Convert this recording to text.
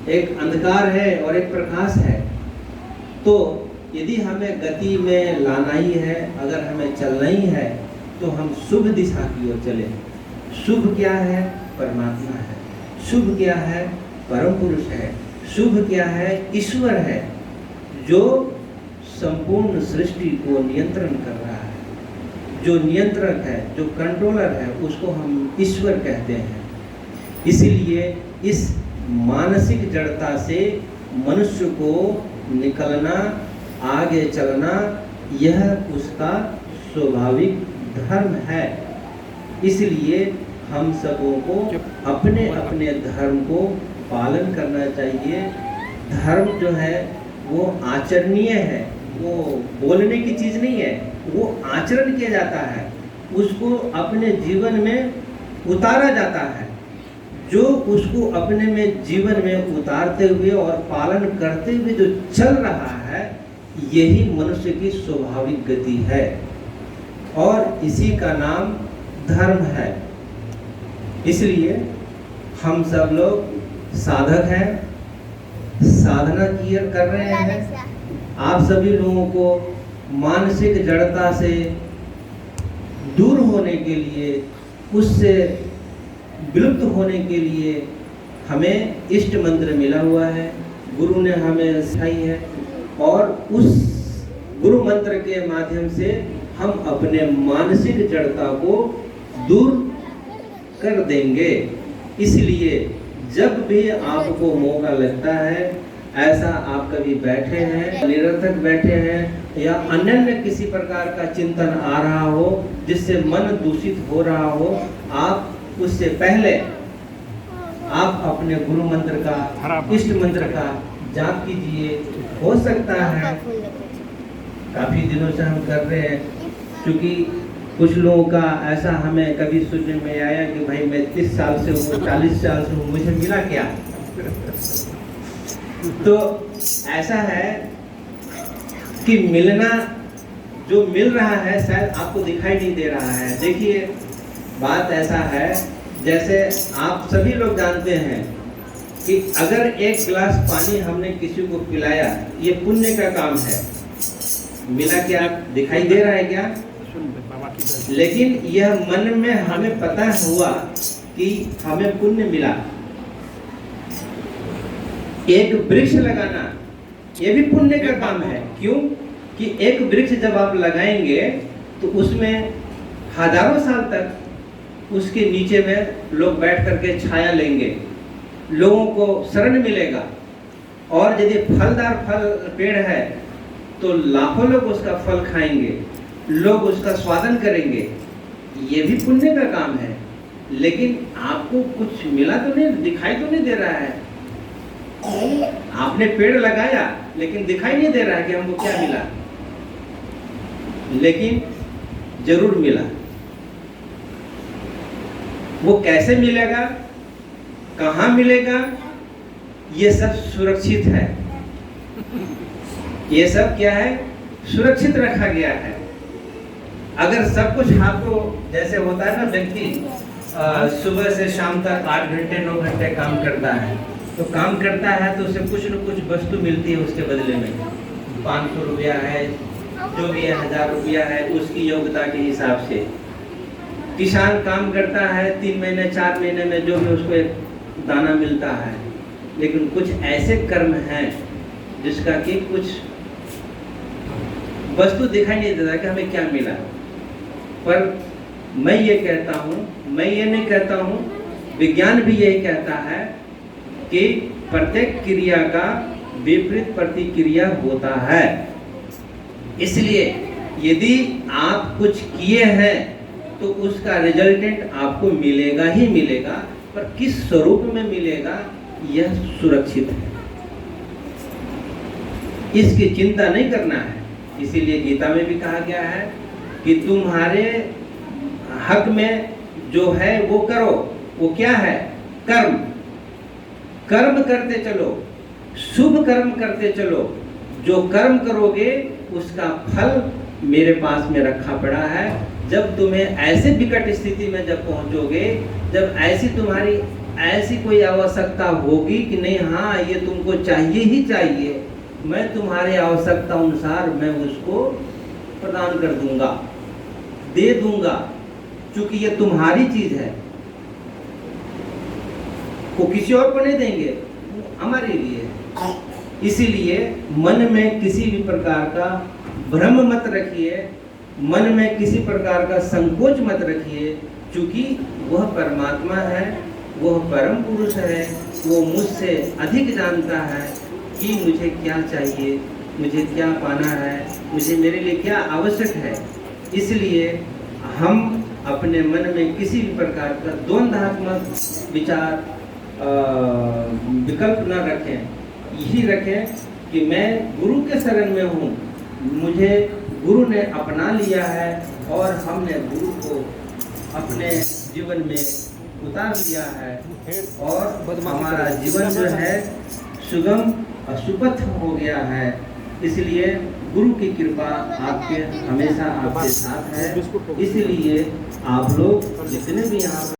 एक अंधकार है और एक प्रकाश है। तो यदि हमें गति में लाना ही है, अगर हमें चलना ही है, तो हम शुभ दिशा की ओर चलें। शुभ क्या है? परमात्मा है। शुभ क्या है? परम पुरुष है। शुभ क्या है? ईश्वर है, जो संपूर्ण सृष्टि को नियंत्रण कर रहा है। जो नियंत्रक है, जो कंट्रोलर है, उसको हम ईश्वर कहते हैं। इसीलिए इस मानसिक जड़ता से मनुष्य को निकलना, आगे चलना, यह उसका स्वाभाविक धर्म है। इसलिए हम सबों को अपने अपने धर्म को पालन करना चाहिए। धर्म जो है वो आचरणीय है, वो बोलने की चीज़ नहीं है, वो आचरण किया जाता है, उसको अपने जीवन में उतारा जाता है। जो उसको अपने में जीवन में उतारते हुए और पालन करते हुए जो चल रहा है, यही मनुष्य की स्वाभाविक गति है और इसी का नाम धर्म है। इसलिए हम सब लोग साधक हैं, साधना कर रहे हैं। आप सभी लोगों को मानसिक जड़ता से दूर होने के लिए, उससे विलुप्त होने के लिए हमें इष्ट मंत्र मिला हुआ है, गुरु ने हमें सिखाई है, और उस गुरु मंत्र के माध्यम से हम अपने मानसिक जड़ता को दूर कर देंगे। इसलिए जब भी आपको मौका लगता है, ऐसा आप कभी बैठे हैं, निरर्थक बैठे हैं, या अन्य किसी प्रकार का चिंतन आ रहा हो जिससे मन दूषित हो रहा हो, आप उससे पहले आप अपने गुरु मंत्र का, इष्ट मंत्र का जाप कीजिए। हो सकता है काफी दिनों से हम कर रहे हैं, क्योंकि कुछ लोगों का ऐसा हमें कभी सुनने में आया कि भाई मैं 30 साल से हूँ, 40 साल से हूँ, मुझे मिला क्या? तो ऐसा है कि मिलना, जो मिल रहा है शायद आपको दिखाई नहीं दे रहा है। देखिए, बात ऐसा है, जैसे आप सभी लोग जानते हैं कि अगर एक गिलास पानी हमने किसी को पिलाया, ये पुण्य का काम है। मिला क्या? दिखाई दे रहा है क्या? लेकिन यह मन में हमें पता हुआ कि हमें पुण्य मिला। एक वृक्ष लगाना, यह भी पुण्य का काम है। क्यों? कि एक वृक्ष जब आप लगाएंगे तो उसमें हजारों साल तक उसके नीचे में लोग बैठ करके छाया लेंगे, लोगों को शरण मिलेगा, और यदि फलदार पेड़ है तो लाखों लोग उसका फल खाएंगे, लोग उसका स्वादन करेंगे। ये भी पुण्य का काम है। लेकिन आपको कुछ मिला तो नहीं, दिखाई तो नहीं दे रहा है। आपने पेड़ लगाया लेकिन दिखाई नहीं दे रहा है कि हमको क्या मिला, लेकिन जरूर मिला। वो कैसे मिलेगा, कहाँ मिलेगा, ये सब सुरक्षित है। ये सब क्या है? सुरक्षित रखा गया है। अगर सब कुछ आपको, जैसे होता है ना, व्यक्ति सुबह से शाम तक 8 घंटे 9 घंटे काम करता है, तो काम करता है तो उसे कुछ न कुछ वस्तु मिलती है उसके बदले में। 500 रुपया है, जो भी है, 1000 रुपया है, उसकी योग्यता के हिसाब से। किसान काम करता है 3 महीने 4 महीने में जो भी उसको एक दाना मिलता है। लेकिन कुछ ऐसे कर्म हैं जिसका कि कुछ वस्तु दिखाई नहीं देता कि हमें क्या मिला। पर मैं ये कहता हूँ, मैं ये नहीं कहता हूँ, विज्ञान भी यही कहता है कि प्रत्येक क्रिया का विपरीत प्रतिक्रिया होता है। इसलिए यदि आप कुछ किए हैं तो उसका रिजल्टेंट आपको मिलेगा ही मिलेगा, पर किस स्वरूप में मिलेगा यह सुरक्षित है, इसकी चिंता नहीं करना है। इसीलिए गीता में भी कहा गया है कि तुम्हारे हक में जो है वो करो। वो क्या है? कर्म। कर्म करते चलो, शुभ कर्म करते चलो। जो कर्म करोगे उसका फल मेरे पास में रखा पड़ा है। जब तुम्हें ऐसे विकट स्थिति में जब पहुंचोगे, जब ऐसी तुम्हारी ऐसी कोई आवश्यकता होगी कि नहीं, हाँ ये तुमको चाहिए ही चाहिए, मैं तुम्हारे आवश्यकता अनुसार मैं उसको प्रदान कर दूंगा, दे दूंगा, क्योंकि ये तुम्हारी चीज है। वो किसी और को नहीं देंगे, हमारे लिए। इसीलिए मन में किसी भी प्रकार का भ्रम मत रखिए, मन में किसी प्रकार का संकोच मत रखिए, क्योंकि वह परमात्मा है, वह परम पुरुष है, वो मुझसे अधिक जानता है कि मुझे क्या चाहिए, मुझे क्या पाना है, मुझे मेरे लिए क्या आवश्यक है। इसलिए हम अपने मन में किसी भी प्रकार का द्वंद्वात्मक विचार विकल्प न रखें, यही रखें कि मैं गुरु के शरण में हूँ, मुझे गुरु ने अपना लिया है और हमने गुरु को अपने जीवन में उतार लिया है और हमारा जीवन जो है सुगम और सुपथ हो गया है। इसलिए गुरु की कृपा आपके हमेशा आपके साथ है। इसलिए आप लोग जितने भी यहाँ